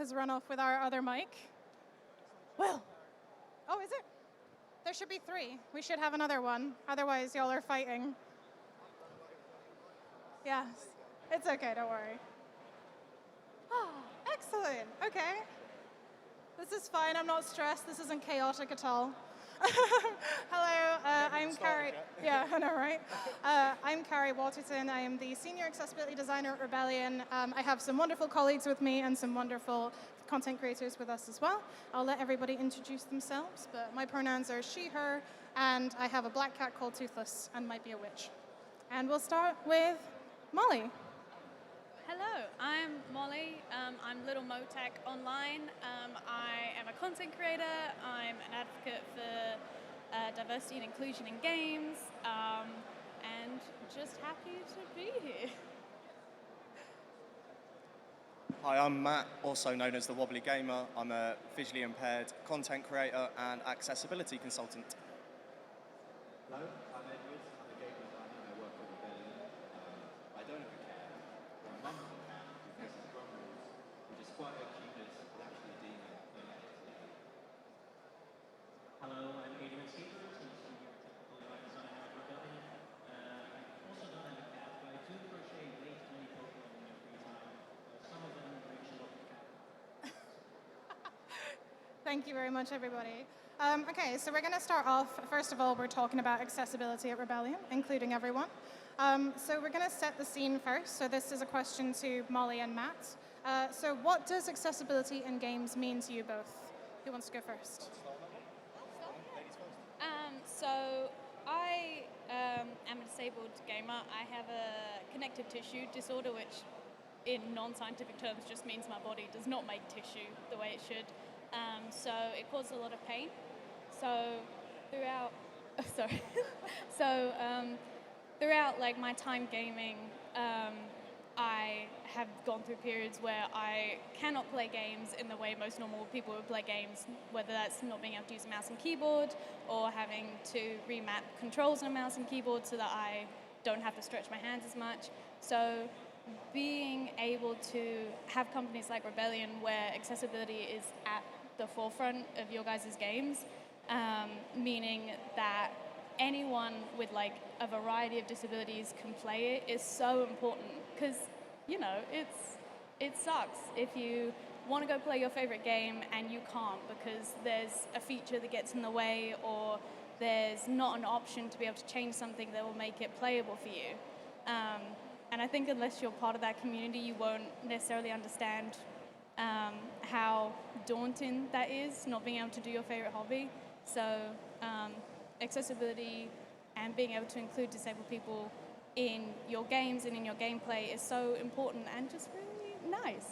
has run off with our other mic. Will. Oh, is it? There should be 3. We should have another one. Otherwise, y'all are fighting. Yes. It's okay, don't worry. Oh, excellent. Okay. This is fine. I'm not stressed. This isn't chaotic at all. Hello, I'm Cari. Yeah, I know, right? I'm Cari Watterton. I am the Senior Accessibility Designer at Rebellion. I have some wonderful colleagues with me and some wonderful content creators with us as well. I'll let everybody introduce themselves, but my pronouns are she, her, and I have a black cat called Toothless and might be a witch. And we'll start with Mollie. Hello, I'm Mollie. I'm Little MoTAC online. I am a content creator. I'm an advocate for diversity and inclusion in games, and just happy to be here. Hi, I'm Matt, also known as the Wobbly Gamer. I'm a visually impaired content creator and accessibility consultant. Hello, I'm Adriaan. I'm a game designer and I work for Rebellion. I don't have a cat. My mum has a cat who faces grumbles, which is quite a cuteness, but actually a demon. Hello, I'm Adriaan Scheepers. I'm a senior technical designer at Rebellion. I also don't have a cat, but I do crochet way too many Pokemon in my free time. Some of them reach a lot of cat. Thank you very much, everybody. Okay, so we're going to start off. First of all, we're talking about accessibility at Rebellion, including everyone. So we're going to set the scene first. So this is a question to Mollie and Matt. So what does accessibility in games mean to you both? Who wants to go first? So I am a disabled gamer. I have a connective tissue disorder, which in non-scientific terms just means my body does not make tissue the way it should. So it causes a lot of pain. So throughout, throughout like my time gaming, I have gone through periods where I cannot play games in the way most normal people would play games, whether that's not being able to use a mouse and keyboard or having to remap controls on a mouse and keyboard so that I don't have to stretch my hands as much. So being able to have companies like Rebellion where accessibility is at the forefront of your guys' games, meaning that anyone with like a variety of disabilities can play it is so important because, you know, it sucks if you want to go play your favorite game and you can't because there's a feature that gets in the way or there's not an option to be able to change something that will make it playable for you. And I think unless you're part of that community, you won't necessarily understand how daunting that is, not being able to do your favorite hobby. So accessibility and being able to include disabled people in your games and in your gameplay is so important and just really nice.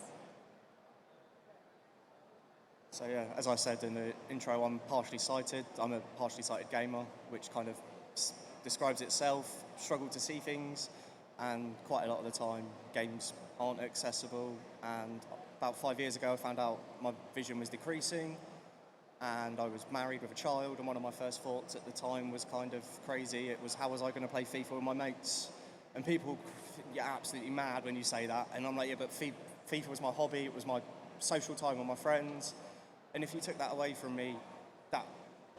So yeah, as I said in the intro, I'm partially sighted. I'm a partially sighted gamer, which kind of describes itself, struggle to see things, and quite a lot of the time games aren't accessible. And about 5 years ago I found out my vision was decreasing and I was married with a child, and one of my first thoughts at the time was kind of crazy. It was, how was I going to play FIFA with my mates? And people get absolutely mad when you say that, and I'm like, yeah, but FIFA was my hobby, it was my social time with my friends, and if you took that away from me, that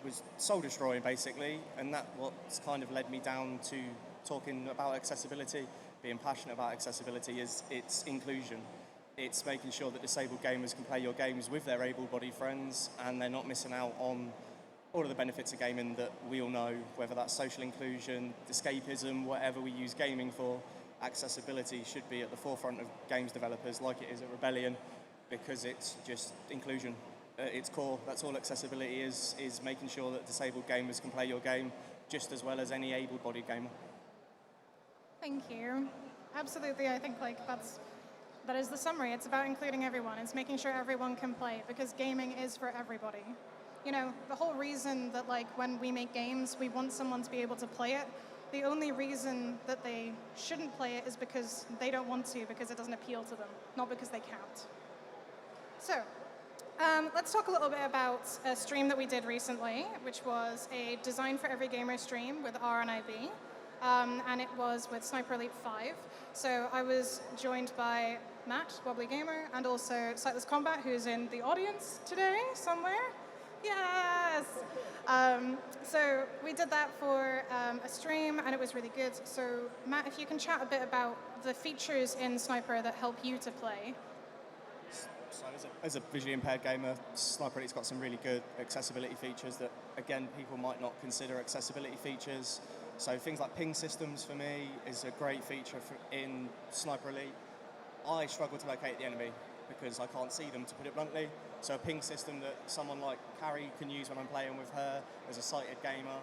was soul destroying basically. And that what's kind of led me down to talking about accessibility, being passionate about accessibility, is its inclusion. It's making sure that disabled gamers can play your games with their able-bodied friends and they're not missing out on all of the benefits of gaming that we all know, whether that's social inclusion, escapism, whatever we use gaming for. Accessibility should be at the forefront of games developers like it is at Rebellion, because it's just inclusion. At its core, that's all accessibility is making sure that disabled gamers can play your game just as well as any able-bodied gamer. Thank you. Absolutely, I think that is the summary. It's about including everyone. It's making sure everyone can play, because gaming is for everybody. You know, the whole reason that when we make games, we want someone to be able to play it. The only reason that they shouldn't play it is because they don't want to, because it doesn't appeal to them, not because they can't. So, let's talk a little bit about a stream that we did recently, which was a Design for Every Gamer stream with R and IB. and it was with Sniper Elite 5. So I was joined by Matt, Wobbly Gamer, and also Sightless Combat, who's in the audience today somewhere. Yes! So we did that for a stream, and it was really good. So Matt, if you can chat a bit about the features in Sniper that help you to play. So as a visually impaired gamer, Sniper Elite's got some really good accessibility features that, again, people might not consider accessibility features. So things like ping systems for me is a great feature in Sniper Elite. I struggle to locate the enemy because I can't see them, to put it bluntly. So a ping system that someone like Cari can use when I'm playing with her as a sighted gamer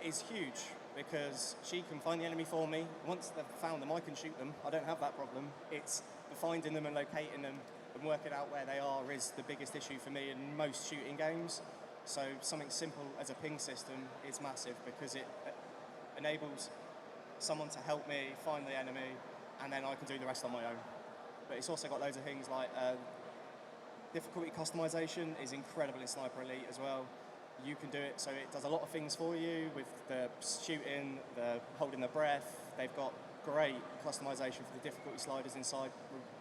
is huge because she can find the enemy for me. Once they've found them, I can shoot them. I don't have that problem. It's the finding them and locating them and working out where they are is the biggest issue for me in most shooting games. So something simple as a ping system is massive because it enables someone to help me find the enemy and then I can do the rest on my own. But it's also got loads of things like difficulty customization is incredible in Sniper Elite as well. You can do it, so it does a lot of things for you with the shooting, the holding the breath. They've got great customization for the difficulty sliders inside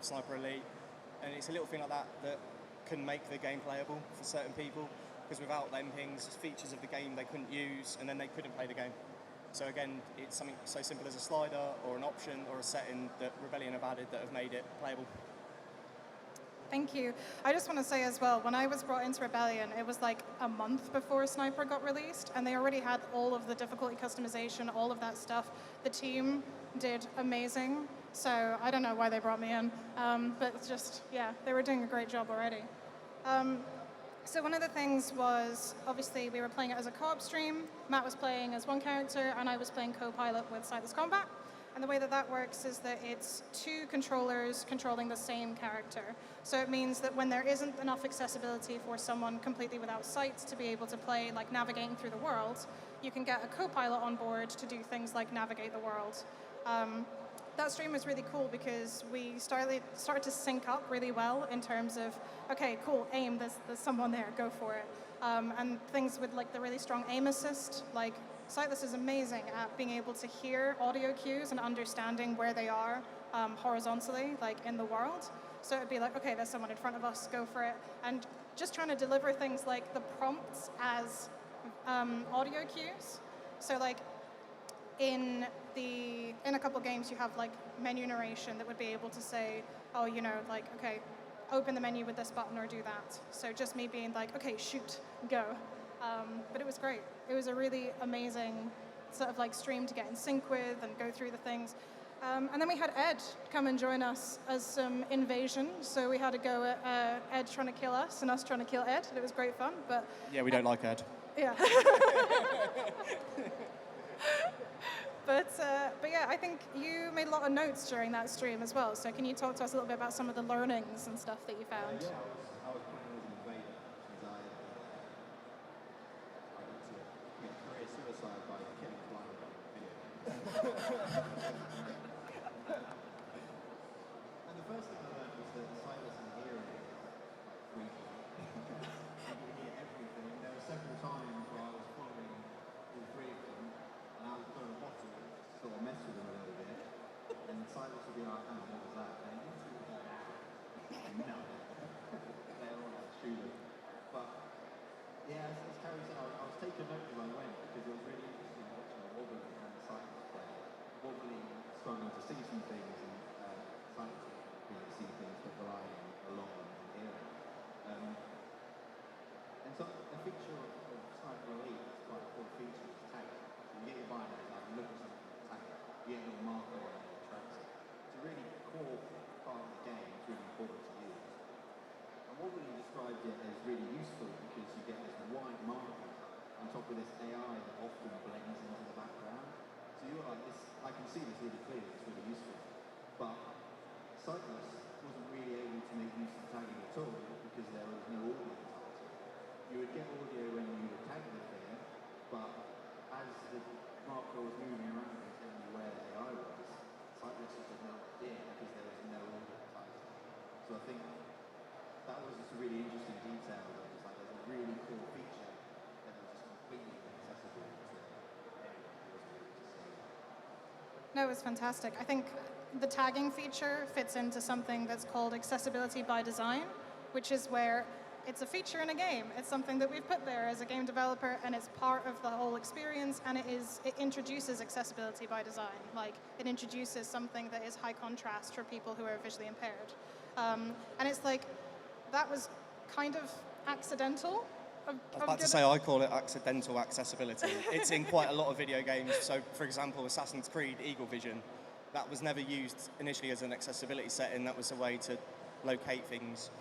Sniper Elite. And it's a little thing like that that can make the game playable for certain people, because without them things, features of the game they couldn't use, and then they couldn't play the game. So again, it's something so simple as a slider or an option or a setting that Rebellion have added that have made it playable. Thank you. I just want to say as well, when I was brought into Rebellion, it was like a month before Sniper got released, and they already had all of the difficulty customization, all of that stuff. The team did amazing, so I don't know why they brought me in, but it's just, yeah, they were doing a great job already. So one of the things was, obviously, we were playing it as a co-op stream. Matt was playing as one character, and I was playing co-pilot with Sightless Combat. And the way that that works is that it's two controllers controlling the same character. So it means that when there isn't enough accessibility for someone completely without sight to be able to play, like navigating through the world, you can get a co-pilot on board to do things like navigate the world. That stream was really cool because we started to sync up really well in terms of, okay, cool, aim, there's someone there, go for it. And things with like the really strong aim assist, like Sightless is amazing at being able to hear audio cues and understanding where they are horizontally, like in the world. So it'd be like, okay, there's someone in front of us, go for it. And just trying to deliver things like the prompts as audio cues. So like in a couple games you have like menu narration that would be able to say, oh, you know, like, okay, open the menu with this button or do that. So just me being like, okay, shoot, go. But it was great. It was a really amazing sort of like stream to get in sync with and go through the things. And then we had Ed come and join us as some invasion. So we had to go at Ed trying to kill us and us trying to kill Ed. And it was great fun. But Yeah, we don't like Ed. yeah. But yeah, I think you made a lot of notes during that stream as well. So can you talk to us a little bit about some of the learnings and stuff that you found? Yeah, I was playing as an invader because I got to commit career suicide by killing flying And the first thing I learned was that the Sightless and hearing is like freaky. You can hear everything. There were several times where I was following all three of them, and I would throw a bottle to sort of mess with them a little bit, and the Sightless would be like, oh, what was that? And no. They're all like shooting. But yeah, as Cari said, I was taking notes as I went because it was really interesting watching Wobbly and Sightless play. Wobbly struggling to see some things and Sightless being able to see things but relying along and hearing. And so a feature of Sniper Elite is quite a cool feature is tagging. So you get your binary, like look at something, tag it. You get a little marker on it that tracks it. It's a really core part of the game. It's really important to use. And Wobbly described it as really useful because you get this white marker on top of this AI that often blends into the background. So you're like, I can see this really clearly, it's really useful. But Sightless wasn't really able to make use of tagging at all because there was no audio attached to it. You would get audio when you would tag the thing, but as the marker was moving around and telling you where the AI was, Sightless just had no idea because there was no audio attached to it. So I think that was just a really interesting detail that was like there's a really cool feature that was just completely inaccessible to anyone who wasn't able to see. that was fantastic. I think the tagging feature fits into something that's called accessibility by design, which is where it's a feature in a game. It's something that we've put there as a game developer, and it's part of the whole experience, and it introduces accessibility by design. Like, it introduces something that is high contrast for people who are visually impaired. And it's like, that was kind of accidental. I was about to say, I call it accidental accessibility. It's in quite a lot of video games. So, for example, Assassin's Creed Eagle Vision, that was never used initially as an accessibility setting. That was a way to locate things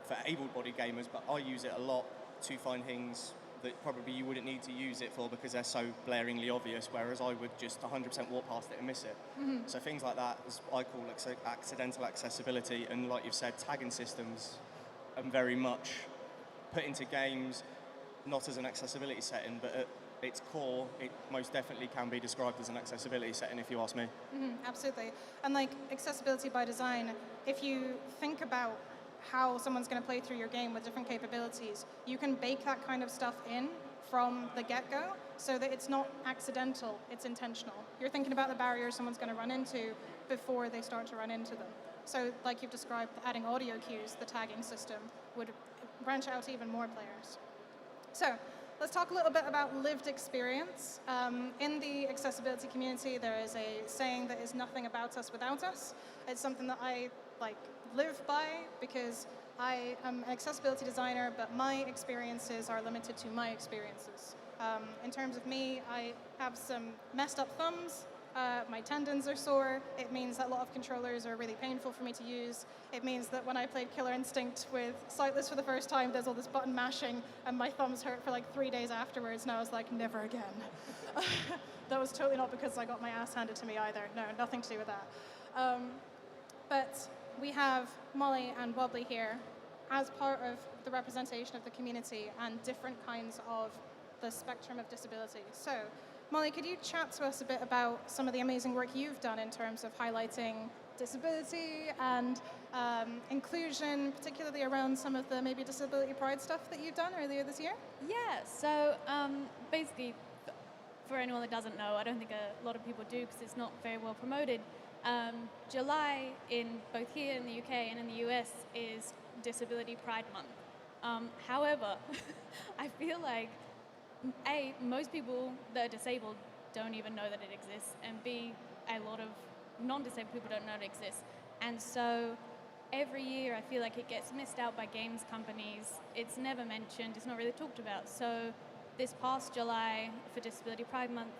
for able-bodied gamers, but I use it a lot to find things that probably you wouldn't need to use it for because they're so blaringly obvious, whereas I would just 100% walk past it and miss it. Mm-hmm. So things like that, as I call accidental accessibility, and like you've said, tagging systems are very much put into games, not as an accessibility setting, but at its core, it most definitely can be described as an accessibility setting, if you ask me. Mm-hmm, absolutely. And like accessibility by design, if you think about how someone's going to play through your game with different capabilities, you can bake that kind of stuff in from the get-go so that it's not accidental, it's intentional. You're thinking about the barriers someone's going to run into before they start to run into them. So like you've described, adding audio cues, the tagging system would branch out to even more players. So let's talk a little bit about lived experience. In the accessibility community, there is a saying that is nothing about us without us. It's something that I live by because I am an accessibility designer, but my experiences are limited to my experiences. In terms of me, I have some messed up thumbs. My tendons are sore. It means that a lot of controllers are really painful for me to use. It means that when I played Killer Instinct with Sightless for the first time, there's all this button mashing, and my thumbs hurt for like 3 days afterwards, and I was like, never again. That was totally not because I got my ass handed to me either. No, nothing to do with that. But we have Mollie and Wobbly here as part of the representation of the community and different kinds of the spectrum of disability. So, Mollie, could you chat to us a bit about some of the amazing work you've done in terms of highlighting disability and inclusion, particularly around some of the maybe disability pride stuff that you've done earlier this year? Yeah, so basically, for anyone that doesn't know, I don't think a lot of people do because it's not very well promoted. July, in both here in the UK and in the US, is Disability Pride Month. However, I feel like, A, most people that are disabled don't even know that it exists, and B, a lot of non-disabled people don't know it exists. And so every year I feel like it gets missed out by games companies. It's never mentioned, it's not really talked about. So this past July, for Disability Pride Month,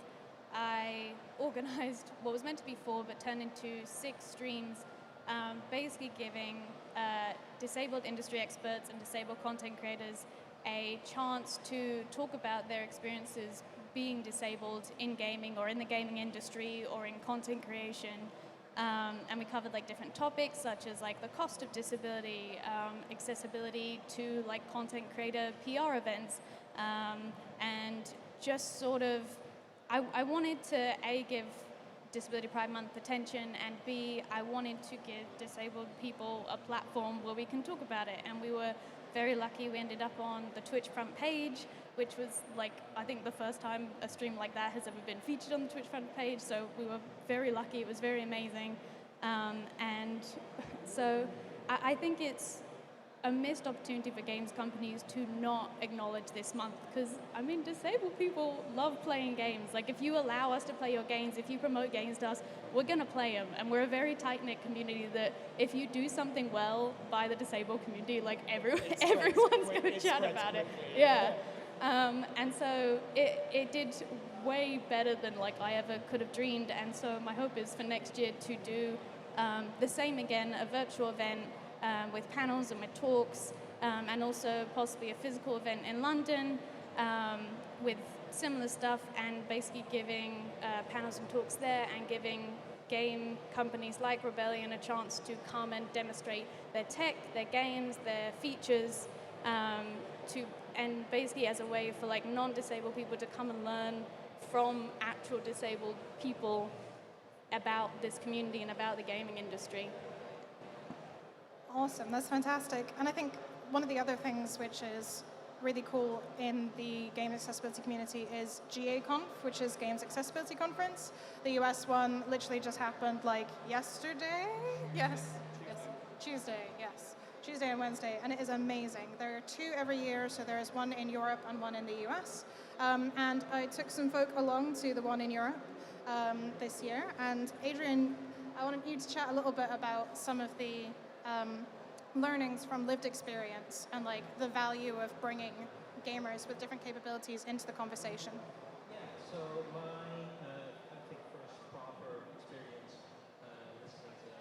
I organized what was meant to be 4 but turned into 6 streams, basically giving disabled industry experts and disabled content creators a chance to talk about their experiences being disabled in gaming or in the gaming industry or in content creation. And we covered like different topics such as like the cost of disability, accessibility to like content creator PR events, and just sort of I wanted to A, give Disability Pride Month attention, and B, I wanted to give disabled people a platform where we can talk about it. And we were very lucky. We ended up on the Twitch front page, which was like, I think the first time a stream like that has ever been featured on the Twitch front page. So we were very lucky. It was very amazing. And so I think it's a missed opportunity for games companies to not acknowledge this month, because I mean, disabled people love playing games. Like, if you allow us to play your games, if you promote games to us, we're gonna play them. And we're a very tight-knit community that if you do something well by the disabled community, like everyone's gonna chat about it. Yeah. And so it did way better than like I ever could have dreamed. And so my hope is for next year to do the same again, a virtual event with panels and with talks, and also possibly a physical event in London with similar stuff, and basically giving panels and talks there and giving game companies like Rebellion a chance to come and demonstrate their tech, their games, their features, and basically as a way for like non-disabled people to come and learn from actual disabled people about this community and about the gaming industry. Awesome, that's fantastic. And I think one of the other things which is really cool in the game accessibility community is GAConf, which is Games Accessibility Conference. The US one literally just happened like yesterday? Yes. Tuesday, yes. Tuesday and Wednesday, and it is amazing. There are 2 every year, so there is one in Europe and one in the US. And I took some folk along to the one in Europe this year. And Adriaan, I wanted you to chat a little bit about some of the learnings from lived experience and like the value of bringing gamers with different capabilities into the conversation. Yeah, so my, I think, first proper experience listening to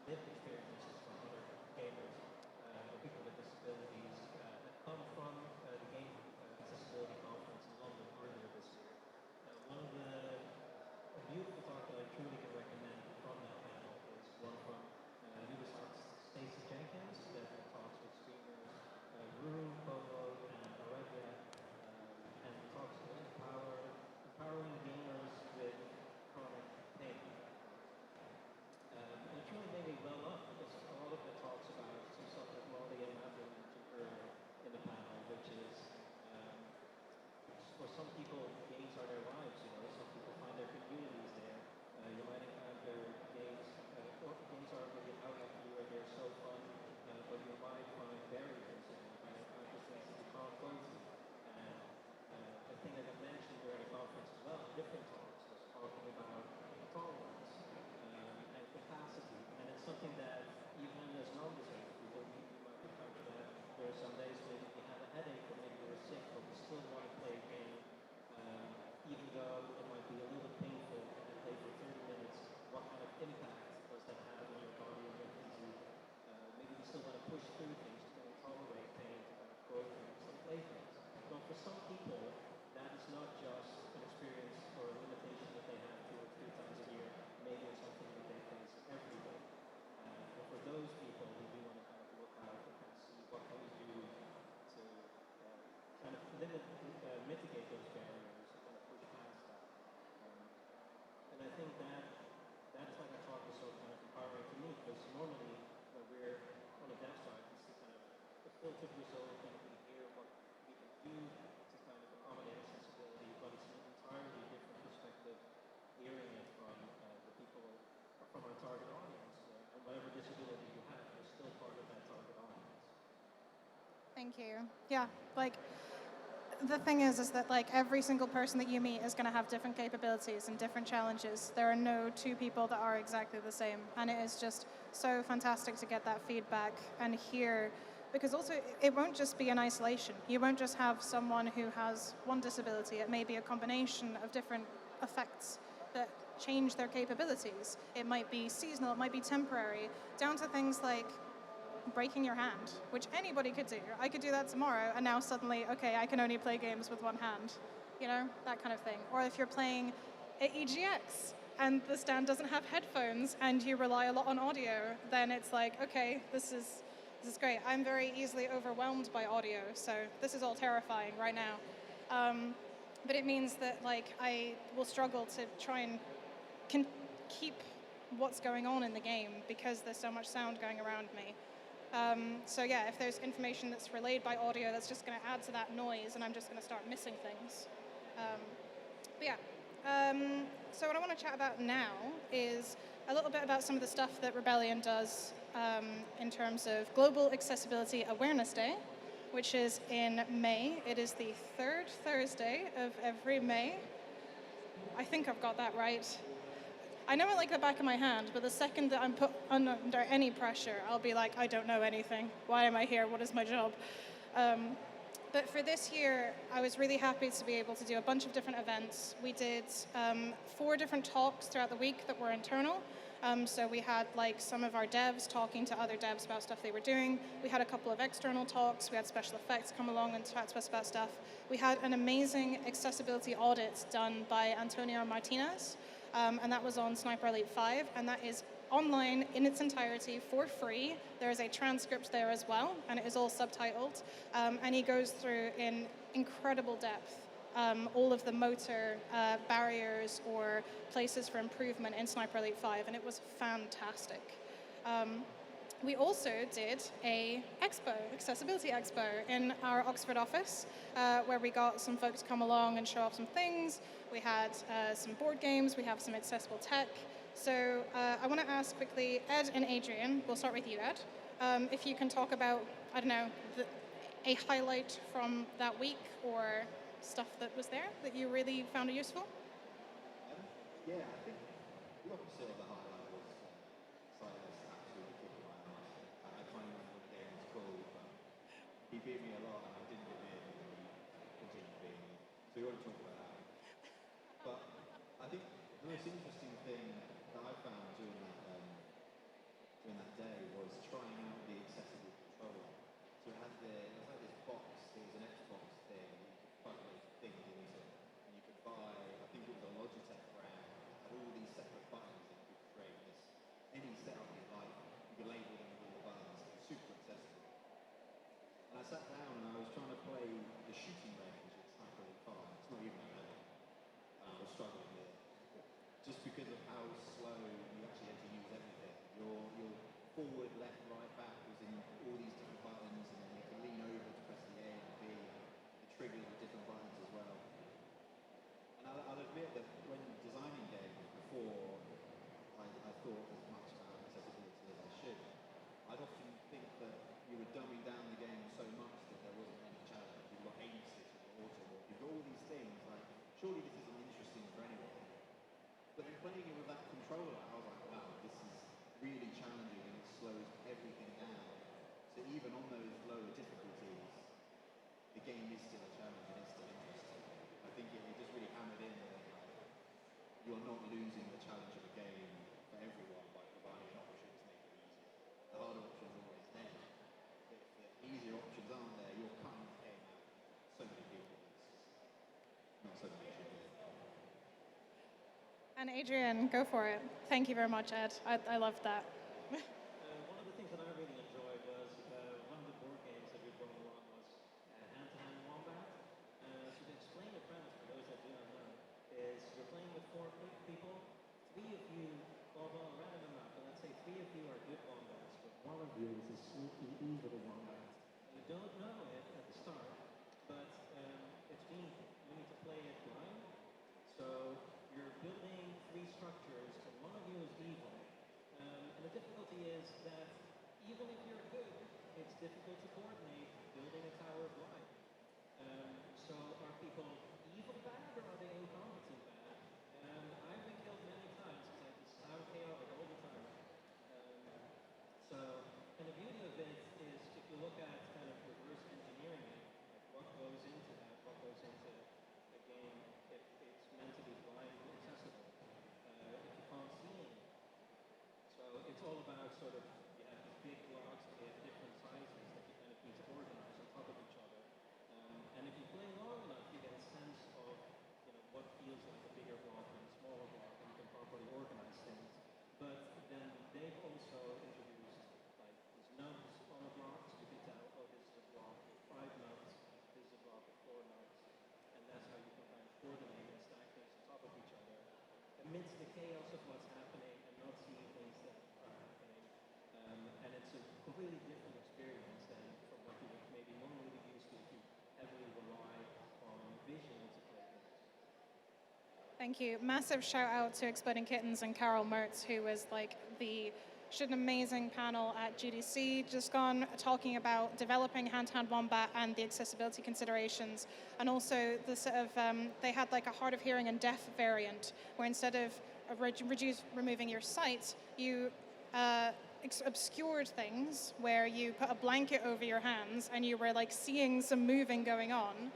lived experiences from other gamers or people with disabilities had come from the Game Accessibility Conference in London earlier this year. One of the a beautiful talk that I truly can recommend from that panel is one from Ubisoft's Stacey Jenkins that talks with streamers Ruru, Polo, and Aurelia, and talks about empowering gamers with chronic pain. It truly made me well up because a lot of it talks about some stuff that Mollie and Mathew mentioned earlier in the panel, which is for some people, games are their lives. You know, some people find their communities there. You might encounter games, or games are really an outlet for you, and they're so fun, but you might find barriers and you might encounter things that you can't go through. And the thing that I mentioned during the conference as well, different talks, was talking about tolerance and capacity. And it's something that even as non-disabled people, you might encounter that there are some days when you have a headache or maybe you're sick, but you still want to play a game, even though it might be a little bit painful and play for 30 minutes. What kind of impact does that have on your body and your physique? Maybe you still want to push through things, to kind of tolerate pain, to kind of go through some play things. But for some people, that is not just an experience or a limitation that they have 2 or 3 times a year. Maybe it's something that they face every day. And for those people, we do want to kind of look out and kind of see what can we do to kind of mitigate those barriers and kind of push past that. And I think that's why that talk is so kind of empowering to me, because normally when we're on the dev side, we see kind of the filtered result and we hear what we can do to kind of accommodate accessibility, but it's an entirely different perspective hearing it from the people or from our target audience. And whatever disability you have, you're still part of that target audience. Thank you. Yeah, like the thing is that like every single person that you meet is going to have different capabilities and different challenges. There are no 2 people that are exactly the same, and it is just so fantastic to get that feedback and hear, because also it won't just be in isolation. You won't just have someone who has one disability. It may be a combination of different effects that change their capabilities. It might be seasonal, it might be temporary, down to things like breaking your hand, which anybody could do. I could do that tomorrow, and now suddenly, okay, I can only play games with one hand, you know, that kind of thing. Or if you're playing at EGX and the stand doesn't have headphones and you rely a lot on audio, then it's like, okay, this is great. I'm very easily overwhelmed by audio, so this is all terrifying right now. But it means that like I will struggle to try and keep what's going on in the game because there's so much sound going around me. So yeah, if there's information that's relayed by audio, that's just going to add to that noise, and I'm just going to start missing things. But yeah, so what I want to chat about now is a little bit about some of the stuff that Rebellion does in terms of Global Accessibility Awareness Day, which is in May. It is the 3rd Thursday of every May. I think I've got that right. I know it like the back of my hand, but the second that I'm put under any pressure, I'll be like, I don't know anything. Why am I here? What is my job? But for this year, I was really happy to be able to do a bunch of different events. We did 4 different talks throughout the week that were internal. So we had like some of our devs talking to other devs about stuff they were doing. We had a couple of external talks. We had special effects come along and chat to us about stuff. We had an amazing accessibility audit done by Antonio Martinez. And that was on Sniper Elite 5, and that is online in its entirety for free. There is a transcript there as well, and it is all subtitled. And he goes through in incredible depth all of the motor barriers or places for improvement in Sniper Elite 5, and it was fantastic. we also did a expo, accessibility expo, in our Oxford office, where we got some folks to come along and show off some things. We had some board games, we have some accessible tech. So I want to ask quickly, Ed and Adriaan, we'll start with you, Ed, if you can talk about, I don't know, a highlight from that week or stuff that was there that you really found useful. Yeah, I think the opposite of the highlight was Silas absolutely kicking my ass. I can't even remember what the game was called, but he beat me a lot and I didn't give in and he continued beating me. So we won't talk about that. But I think the most interesting thing that I found during that day was trying out the accessible controller. So it was like this box, it was an Xbox thing, you could plug those things into it, and you could buy, I think it was a Logitech brand, had all these separate buttons that you could create this, any setup you like, you could label them with all the buttons, it was super accessible. And I sat down and I was trying to play the shooting range with Sniper Car, it's not even a level, and I was struggling with it. Just because of how slow you actually had to use everything. Your forward, left, right, back was in all these different buttons, and then you had to lean over to press the A and the B, the triggers with different buttons as well. And I'll admit that when designing games before, I thought as much about accessibility as I should. I'd often think that you were dumbing down the game so much that there wasn't any challenge. You've got aim assist, you've got auto walk, you've got all these things, like, surely this isn't interesting for anyone. But then playing it with that controller, I was like, wow, this is really challenging and it slows everything down. So even on those lower difficulties, the game is still a challenge and it's still interesting. I think it just really hammered in that you're not losing the challenge of a game for everyone by providing an option to make it easier. The harder options are always there. But if the easier options aren't there, you're cutting the game out so many people. It's not something you should do. And Adriaan, go for it. Thank you very much, Ed. I loved that. One of the things that I really enjoyed was one of the board games that we brought along was hand-to-hand wombat. So to explain the premise for those that do not know, is you're playing with four people. Three of you, well, random enough, but let's say three of you are good wombats, but one of you is a sneaky evil wombat. You don't know it at the start, but it's meaningful. You need to play it blind. So you're building three structures, and one of you is evil. And the difficulty is that even if you're good, it's difficult to coordinate building a tower blind. So are people evil bad, or are they incompetent bad? And I've been killed many times because I just sound chaotic all the time. And the beauty of it is if you look at kind of reverse engineering it, like what goes into that, what goes into a game, if it's meant to be blind and accessible, if you can't see anything. So it's all about sort of, you have these big blocks, they have different sizes that you kind of need to organize on top of each other. And if you play long enough, you get a sense of, what feels like a bigger block and a smaller block, and you can properly organize things. But then they've also introduced like these nodes on the blocks. You can tell, oh, this is a block with 5 nodes, this is a block with 4 nodes, and that's how you can kind of coordinate and stack things on top of each other amidst the chaos of what's happening and not seeing things that are happening. And it's a completely different experience than from what you would maybe normally be used to if you heavily rely on visual to play games. Thank you. Massive shout out to Exploding Kittens and Carol Mertz, who was like an amazing panel at GDC just gone, talking about developing hand-to-hand wombat and the accessibility considerations, and also the sort of they had like a hard of hearing and deaf variant where instead of removing your sight, you obscured things where you put a blanket over your hands and you were like seeing some moving going on,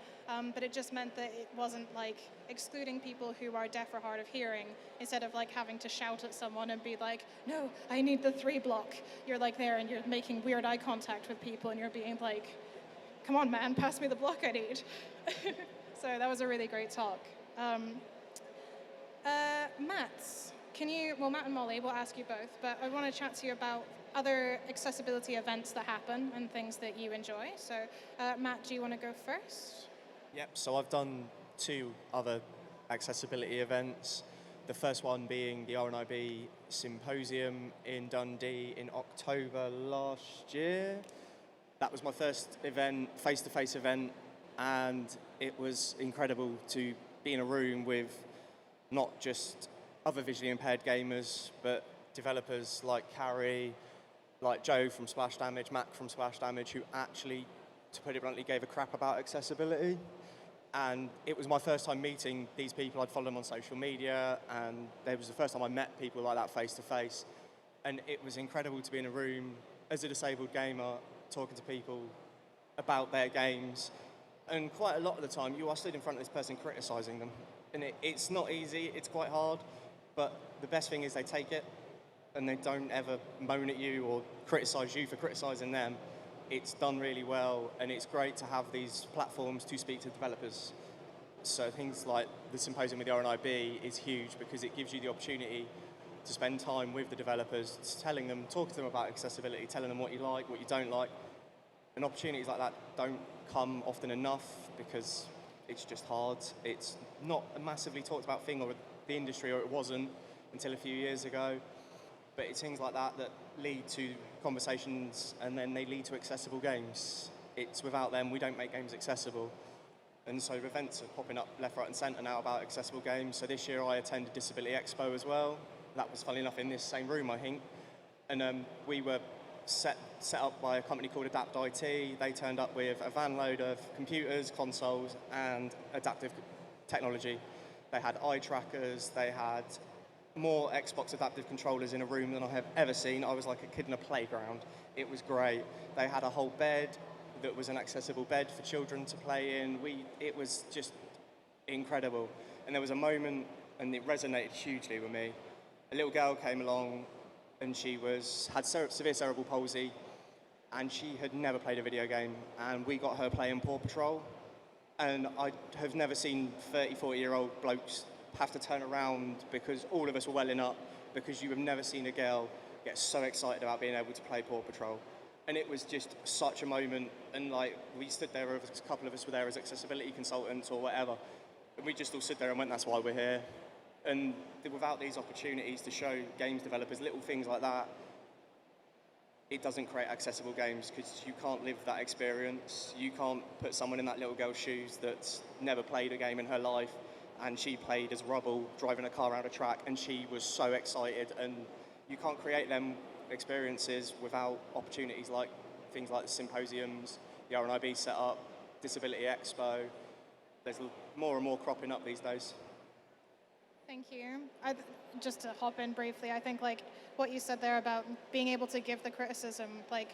but it just meant that it wasn't like excluding people who are deaf or hard of hearing. Instead of like having to shout at someone and be like, no, I need the 3 block, you're like there and you're making weird eye contact with people and you're being like, come on man, pass me the block I need. So that was a really great talk. Matt, Matt and Mollie, we'll ask you both, but I want to chat to you about other accessibility events that happen and things that you enjoy. So Matt, do you want to go first? Yep, so I've done 2 other accessibility events. the first one being the RNIB Symposium in Dundee in October last year. That was my first event, face-to-face event, and it was incredible to be in a room with not just other visually impaired gamers, but developers like Cari, like Joe from Splash Damage, Mac from Splash Damage, who actually, to put it bluntly, gave a crap about accessibility. And it was my first time meeting these people. I'd followed them on social media, and it was the first time I met people like that face to face. And it was incredible to be in a room as a disabled gamer, talking to people about their games. And quite a lot of the time, you are stood in front of this person criticising them. And it's not easy, it's quite hard, but the best thing is they take it, and they don't ever moan at you or criticise you for criticising them. It's done really well, and it's great to have these platforms to speak to developers. So things like the symposium with the RNIB is huge because it gives you the opportunity to spend time with the developers, telling them, talking to them about accessibility, telling them what you like, what you don't like. And opportunities like that don't come often enough because it's just hard. It's not a massively talked about thing or the industry, or it wasn't until a few years ago. But it's things like that that lead to conversations, and then they lead to accessible games. It's without them, we don't make games accessible. And so events are popping up left, right and centre now about accessible games. So this year I attended Disability Expo as well. That was, funny enough, in this same room, I think. And we were set up by a company called Adapt IT. They turned up with a van load of computers, consoles, and adaptive technology. They had eye trackers, they had more Xbox adaptive controllers in a room than I have ever seen. I was like a kid in a playground. It was great. They had a whole bed that was an accessible bed for children to play in. It was just incredible. And there was a moment, and it resonated hugely with me. A little girl came along, and she had severe cerebral palsy, and she had never played a video game, and we got her playing Paw Patrol. And I have never seen 30, 40-year-old blokes have to turn around because all of us were welling up because you have never seen a girl get so excited about being able to play Paw Patrol. And it was just such a moment, and like we stood there, a couple of us were there as accessibility consultants or whatever, and we just all stood there and went, that's why we're here. And without these opportunities to show games developers little things like that, it doesn't create accessible games because you can't live that experience. You can't put someone in that little girl's shoes that's never played a game in her life, and she played as Rubble driving a car around a track, and she was so excited. And you can't create them experiences without opportunities like things like the symposiums, the RNIB setup, Disability Expo. There's more and more cropping up these days. Thank you. Just to hop in briefly, I think like what you said there about being able to give the criticism, like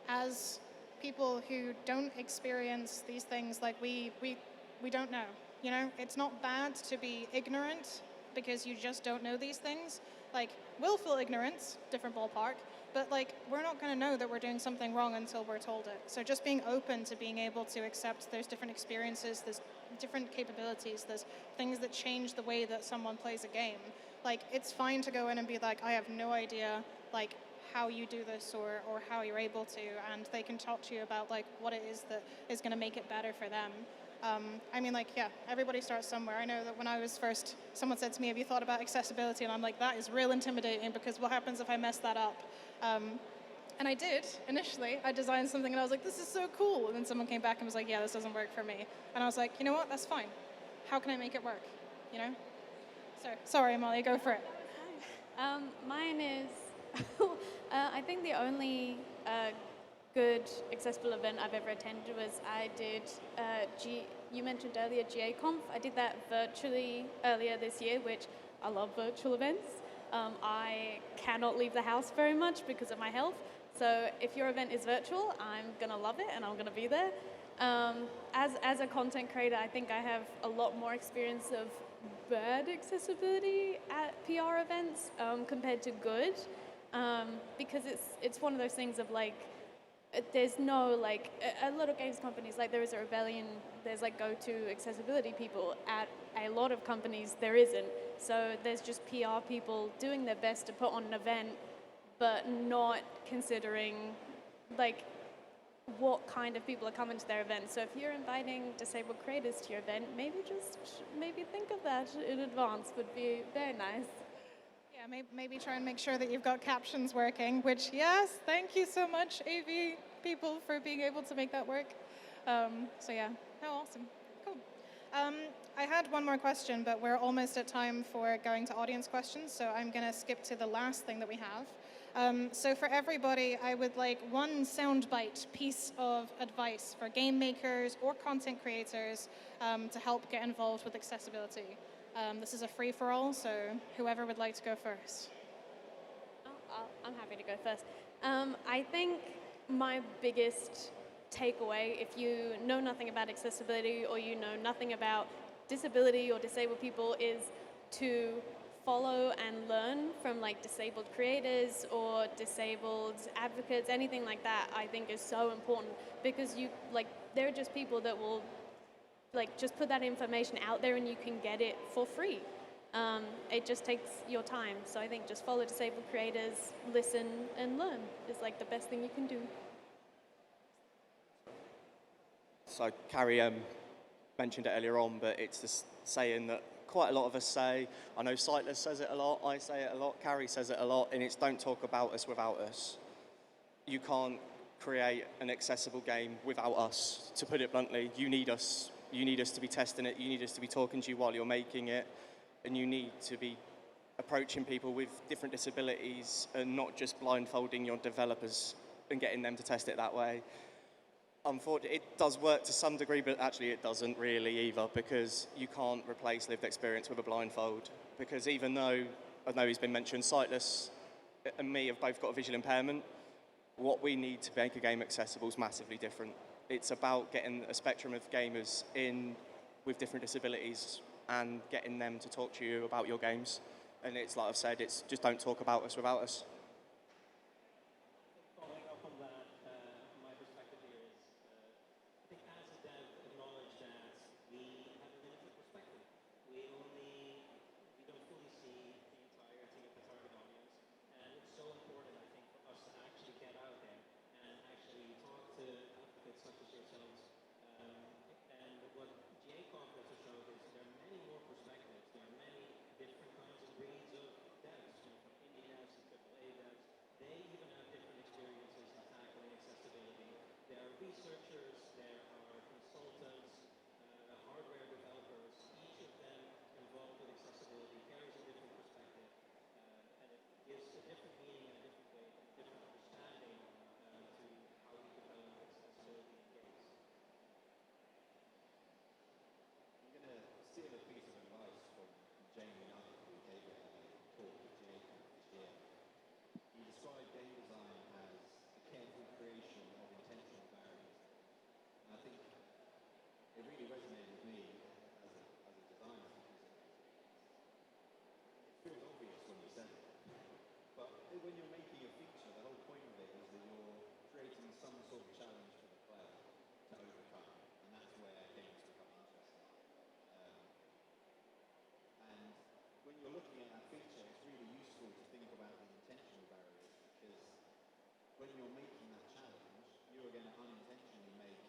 as people who don't experience these things, like we don't know. You know, it's not bad to be ignorant because you just don't know these things. Like willful ignorance, different ballpark, but like we're not going to know that we're doing something wrong until we're told it. So just being open to being able to accept there's different experiences, there's different capabilities, there's things that change the way that someone plays a game. Like it's fine to go in and be like, I have no idea like how you do this or how you're able to, and they can talk to you about like what it is that is going to make it better for them. I mean, like, yeah, everybody starts somewhere. I know that when I was first, someone said to me, have you thought about accessibility? And I'm like, that is real intimidating because what happens if I mess that up? And I did, initially. I designed something and I was like, this is so cool. And then someone came back and was like, yeah, this doesn't work for me. And I was like, you know what, that's fine. How can I make it work, you know? So, sorry, Mollie, go for it. Mine is, I think the only good accessible event I've ever attended was I did, you mentioned earlier GA-Conf. I did that virtually earlier this year, which I love virtual events. I cannot leave the house very much because of my health. So if your event is virtual, I'm going to love it and I'm going to be there. As a content creator, I think I have a lot more experience of bad accessibility at PR events compared to good, because it's one of those things of like, there's no like, a lot of games companies, like there is a Rebellion, there's like go-to accessibility people. At a lot of companies, there isn't. So there's just PR people doing their best to put on an event, but not considering like what kind of people are coming to their event. So if you're inviting disabled creators to your event, maybe think of that in advance would be very nice. Yeah, maybe try and make sure that you've got captions working, which, yes, thank you so much, AV people, for being able to make that work. So yeah, oh, awesome, cool. I had one more question, but we're almost at time for going to audience questions, so I'm gonna skip to the last thing that we have. So for everybody, I would like one soundbite piece of advice for game makers or content creators to help get involved with accessibility. This is a free-for-all, so whoever would like to go first. I'm happy to go first. I think my biggest takeaway, if you know nothing about accessibility or you know nothing about disability or disabled people, is to follow and learn from like disabled creators or disabled advocates, anything like that. I think is so important because they're just people that will just put that information out there and you can get it for free. It just takes your time. So I think just follow disabled creators, listen and learn is like the best thing you can do. So Cari mentioned it earlier on, but it's this saying that quite a lot of us say. I know Sightless says it a lot, I say it a lot, Cari says it a lot, and it's don't talk about us without us. You can't create an accessible game without us. To put it bluntly, you need us. You need us to be testing it, you need us to be talking to you while you're making it, and you need to be approaching people with different disabilities and not just blindfolding your developers and getting them to test it that way. Unfortunately, it does work to some degree, but actually it doesn't really either, because you can't replace lived experience with a blindfold. Because even though, I know he's been mentioned, Sightless and me have both got a visual impairment, what we need to make a game accessible is massively different. It's about getting a spectrum of gamers in with different disabilities and getting them to talk to you about your games. And it's like I've said, it's just don't talk about us without us. Following up on that, my perspective here is, I think as a dev, acknowledge that we have a limited perspective. We don't fully see the entirety of the target audience, and it's so important, I think, for us to actually get out there and actually talk to advocates such as yourselves. And what Jacob also showed is there are many more perspectives. There are many different kinds of breeds of devs, from indie devs to AAA devs. They even have different experiences in tackling accessibility. There are researchers, there are consultants, hardware developers. Each of them involved with accessibility carries a different perspective, and it gives a different meaning and a different way, a different understanding to how we develop accessibility in games. I'm going to steal a piece of advice from Jamie Knight, who gave a talk with Jacob this year. He described game design as the careful creation of intentional barriers. And I think it really resonated with me as a designer, because it feels obvious when you said it. But when you're making a feature, the whole point of it is that you're creating some sort of challenge for the player to overcome. And that's where games become interesting. And when you're looking at that feature, it's really useful to think about the intentional barriers, because when you're making that challenge, you are going to unintentionally make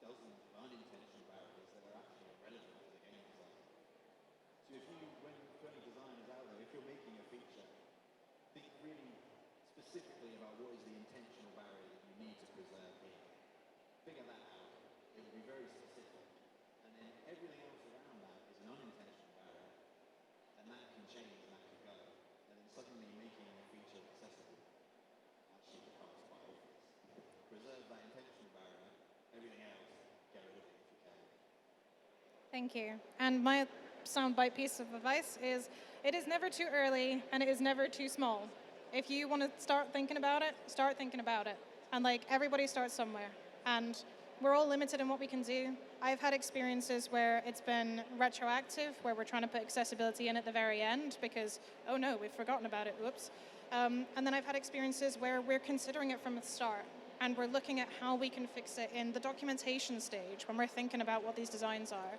dozens of unintentional barriers that are actually irrelevant to the game design. So if you, when for any designers out there, if you're making a feature, think really specifically about what is the intentional barrier that you need to preserve here. Figure that out. It will be very specific. And then everything else around that is an unintentional barrier, and that can change and that can go. And then suddenly making a feature accessible actually becomes quite obvious. Preserve that intentional barrier, everything else, get rid of it if you can. Thank you. And my soundbite piece of advice is, it is never too early and it is never too small. If you want to start thinking about it, start thinking about it. And everybody starts somewhere. And we're all limited in what we can do. I've had experiences where it's been retroactive, where we're trying to put accessibility in at the very end because, oh no, we've forgotten about it, whoops. And then I've had experiences where we're considering it from the start and we're looking at how we can fix it in the documentation stage when we're thinking about what these designs are.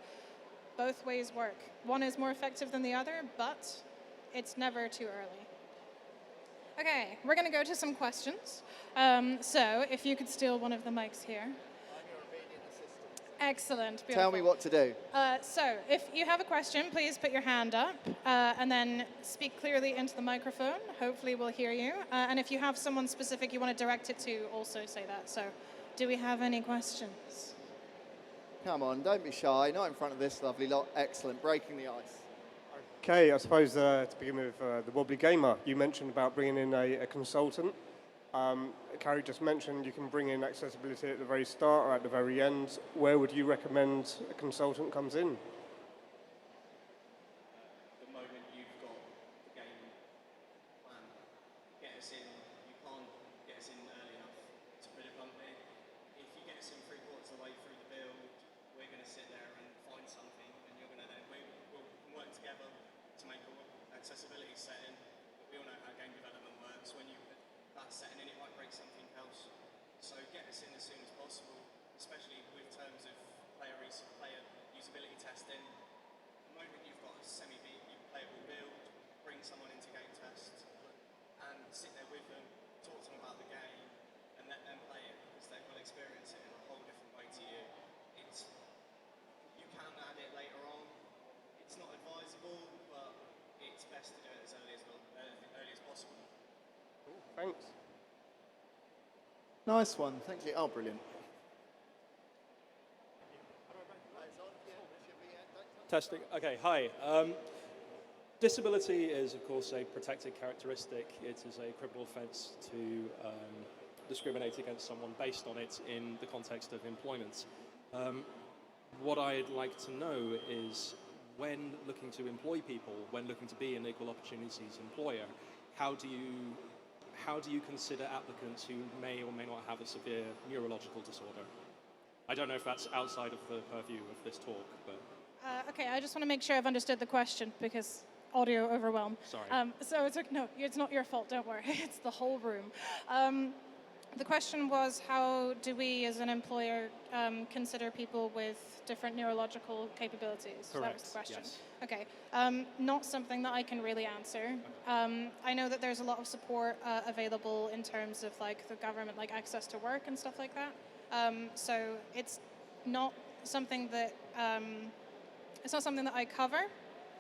Both ways work. One is more effective than the other, but it's never too early. Okay, we're going to go to some questions. So if you could steal one of the mics here. Excellent. Beautiful. Tell me what to do. So if you have a question, please put your hand up and then speak clearly into the microphone. Hopefully we'll hear you. And if you have someone specific you want to direct it to, also say that. So do we have any questions? Come on, don't be shy. Not in front of this lovely lot. Excellent. Breaking the ice. Okay, I suppose to begin with, the Wobbly Gamer, you mentioned about bringing in a consultant. Cari just mentioned you can bring in accessibility at the very start or at the very end. Where would you recommend a consultant comes in? The moment you've got the game plan, get us in. You can't get us in early enough to put it bluntly. If you get us in 3/4 of the way through the build, we're going to sit there and find something, and you're going to then we'll work together to make an accessibility setting. But we all know how game development works. When you put that setting in, it might break something else. So get us in as soon as possible, especially with terms of player usability testing. The moment you've got a semi-playable build, bring someone into game test and sit there with them, talk to them about the game, and let them play it because they will experience it in a whole different way to you. You can add it later on. It's not advisable, but it's best to do it as early as possible. Cool, thanks. Nice one. Thank you. Oh, brilliant. Testing. Okay, hi. Disability is, of course, a protected characteristic. It is a criminal offence to discriminate against someone based on it in the context of employment. What I'd like to know is, when looking to employ people, when looking to be an equal opportunities employer, how do you consider applicants who may or may not have a severe neurological disorder? I don't know if that's outside of the purview of this talk, but... Okay, I just want to make sure I've understood the question because audio overwhelm. Sorry. So no, it's not your fault, don't worry. It's the whole room. The question was, how do we as an employer consider people with different neurological capabilities? Correct, That was the question. yes. Okay, not something that I can really answer. I know that there's a lot of support available in terms of like the government, like access to work and stuff like that. So it's not something that I cover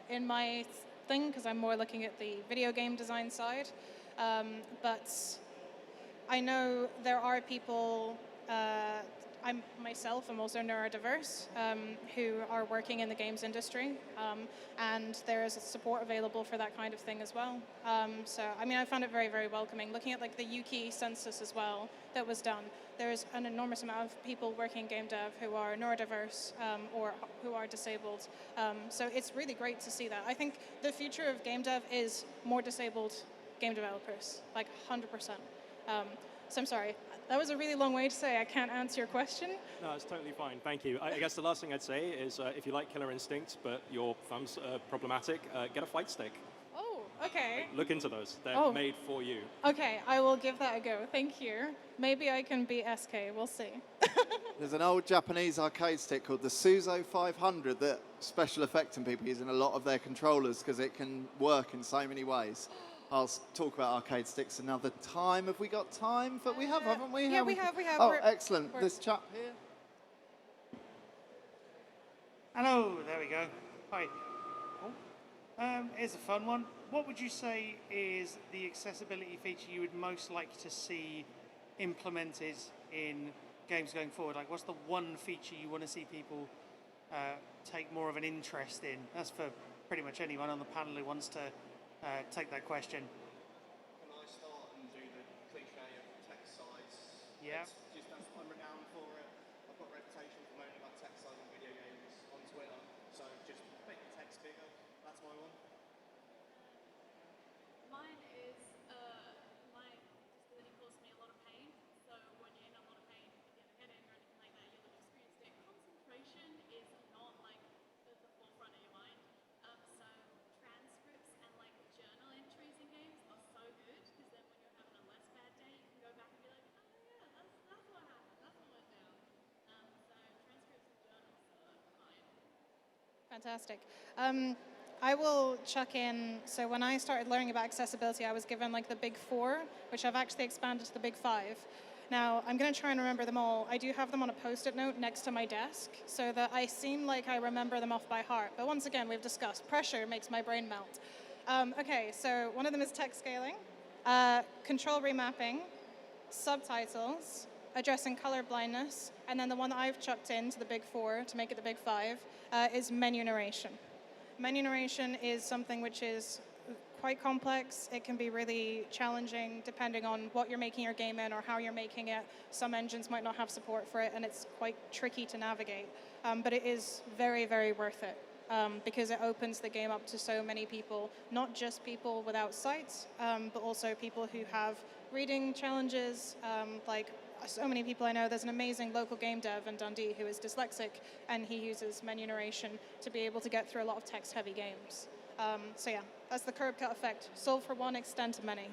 in my thing because I'm more looking at the video game design side. But I know there are people, I'm also neurodiverse, who are working in the games industry, and there is support available for that kind of thing as well. So, I mean, I found it very, very welcoming. Looking at like the UK census as well that was done, there's an enormous amount of people working in game dev who are neurodiverse or who are disabled. So it's really great to see that. I think the future of game dev is more disabled game developers, like 100%. So I'm sorry, that was a really long way to say I can't answer your question. No, it's totally fine. Thank you. I guess the last thing I'd say is if you like Killer Instinct, but your thumb's problematic, get a fight stick. Oh, okay. Look into those. They're made for you. Okay, I will give that a go. Thank you. Maybe I can beat SK. We'll see. There's an old Japanese arcade stick called the Suzo 500 that special effecting people use in a lot of their controllers because it can work in so many ways. I'll talk about arcade sticks another time. Have we got time? But we have, haven't we? Yeah, we have. Oh, excellent. This chap here. Hello, there we go. Hi. Oh. Here's a fun one. What would you say is the accessibility feature you would most like to see implemented in games going forward? Like, what's the one feature you want to see people take more of an interest in? That's for pretty much anyone on the panel who wants to take that question. Can I start and do the cliche of text size? Yeah. I'm renowned for it. I've got a reputation for moaning about text size in video games on Twitter. So just make the text bigger. That's my one. Mine is my disability caused me a lot of pain. So when you're in a lot of pain, if you have a headache or anything like that, you'll have experienced it. Concentration is not like at the forefront of your mind. So transcripts and like journal entries in games are so good because then when you're having a less bad day, you can go back and be like, oh yeah, that's what happened, that's what went down. So transcripts and journals are fine. Fantastic. I will chuck in, so when I started learning about accessibility, I was given like the big 4, which I've actually expanded to the big 5. Now, I'm going to try and remember them all. I do have them on a Post-it note next to my desk, so that I seem like I remember them off by heart. But once again, we've discussed pressure makes my brain melt. Okay, so one of them is text scaling, control remapping, subtitles, addressing color blindness, and then the one that I've chucked into the big 4 to make it the big 5 is menu narration. Menu narration is something which is quite complex. It can be really challenging depending on what you're making your game in or how you're making it. Some engines might not have support for it, and it's quite tricky to navigate. But it is very, very worth it because it opens the game up to so many people, not just people without sight, but also people who have reading challenges. Like so many people I know, there's an amazing local game dev in Dundee who is dyslexic, and he uses menu narration to be able to get through a lot of text-heavy games. So yeah, that's the curb cut effect. Solve for one, extend to many.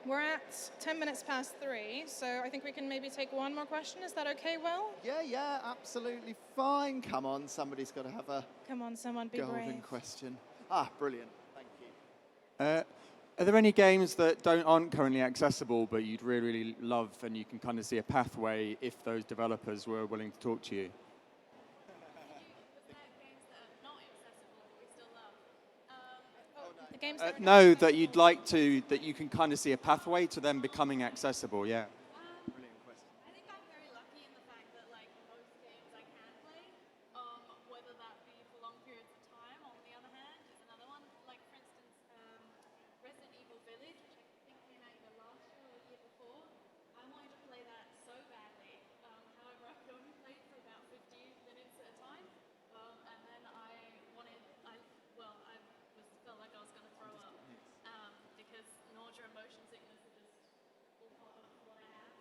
We're at 10 minutes past 3, so I think we can maybe take one more question. Is that okay, Will? Yeah, absolutely fine. Come on, somebody's got to have a Come on, someone, be golden brave. question. Brilliant. Thank you. Are there any games that aren't currently accessible, but you'd really, really love, and you can kind of see a pathway if those developers were willing to talk to you? The games that are not No, that you'd like to, that you can kind of see a pathway to them becoming accessible, yeah. I think I'm very lucky in the fact that like most games I can play, whether that be for long periods of time. On the other hand, is another one. Like for instance, Resident Evil Village, which I think came out either last year or the year before. I wanted to play that so badly. However, I could only play it for about 50 minutes at a time, and then I felt like I was going to throw up because nausea and motion sickness are just all part of what I have.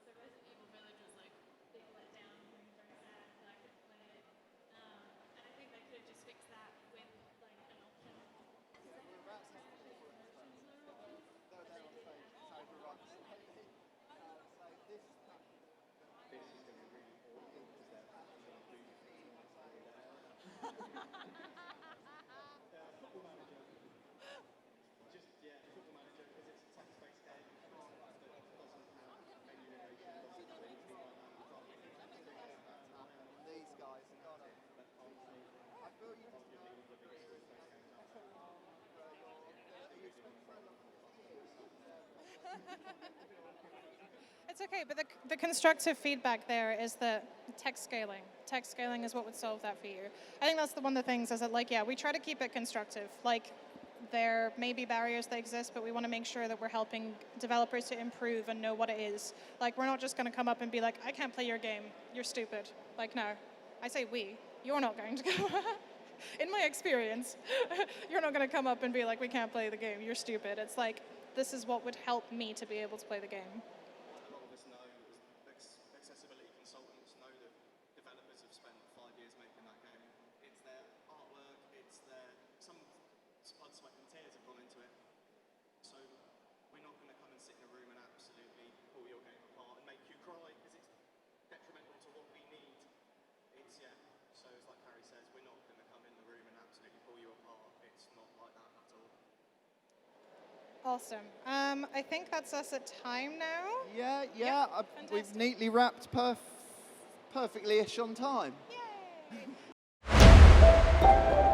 So Resident Evil Village was like a big letdown, very sad that I couldn't play it. And I think they could have just fixed that with like an option. It's okay, but the constructive feedback there is that text scaling is what would solve that for you. I think that's one of the things is that, like, yeah, we try to keep it constructive. Like, there may be barriers that exist, but we want to make sure that we're helping developers to improve and know what it is. Like, we're not just going to come up and be like, I can't play your game, you're stupid. Like, no. I say we. You're not going to go. In my experience, you're not going to come up and be like, we can't play the game, you're stupid. It's like, this is what would help me to be able to play the game. A lot of us know, accessibility consultants know that developers have spent 5 years making that game. It's their artwork, it's their, some blood, sweat and tears have gone into it. So we're not going to come and sit in a room and absolutely pull your game apart and make you cry because it's detrimental to what we need. It's, yeah, so it's like Cari says, we're not going to come in the room and absolutely pull you apart. It's not like that at all. Awesome. I think that's us at time now. Yeah. Fantastic. We've neatly wrapped perfectly-ish on time. Yay!